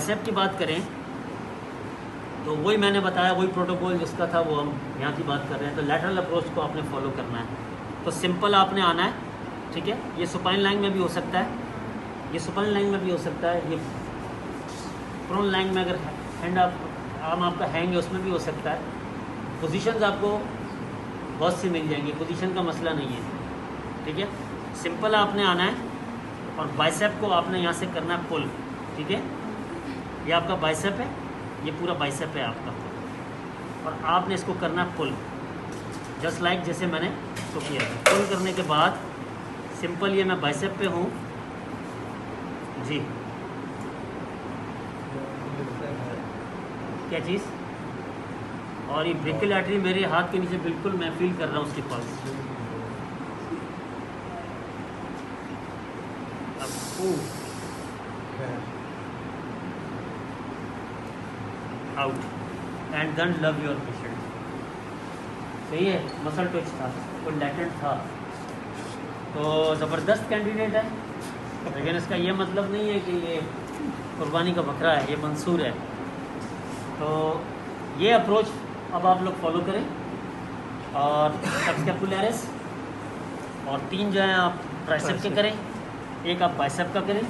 Bicep की बात करें तो वही मैंने बताया, वही प्रोटोकॉल जिसका था वो हम यहाँ की बात कर रहे हैं। तो लैटरल अप्रोच को आपने फॉलो करना है। तो सिंपल आपने आना है, ठीक है। ये सुपाइन लाइन में भी हो सकता है, ये सुपाइन लाइन में भी हो सकता है, ये प्रोन लाइन में अगर हैंड आर्म आपका हैंग है उसमें भी हो सकता है। पोजीशंस आपको बहुत सी मिल जाएंगी, पोजीशन का मसला नहीं है, ठीक है। सिंपल आपने आना है और बाइसेप को आपने यहाँ से करना है पुल, ठीक है। ये आपका बाइसेप है, ये पूरा बाइसेप है आपका, और आपने इसको करना है पुल, जस्ट लाइक जैसे मैंने इसको किया था। पुल करने के बाद सिंपल ये मैं बाइसेप पे हूँ जी। क्या चीज़? और ये ब्रेकियल आर्टरी मेरे हाथ के नीचे बिल्कुल मैं फील कर रहा हूँ उसकी pulse. Out and then love your patient. सही है, मसल ट्विच था, कोई लैटेंट था, तो ज़बरदस्त कैंडिडेट है। लेकिन इसका ये मतलब नहीं है कि ये कुर्बानी का बकरा है, ये मंसूर है। तो ये अप्रोच अब आप लोग फॉलो करें, और स्कैपुलरिस और 3 जो हैं आप ट्राइसेप के करें, एक आप बाइसेप का करें,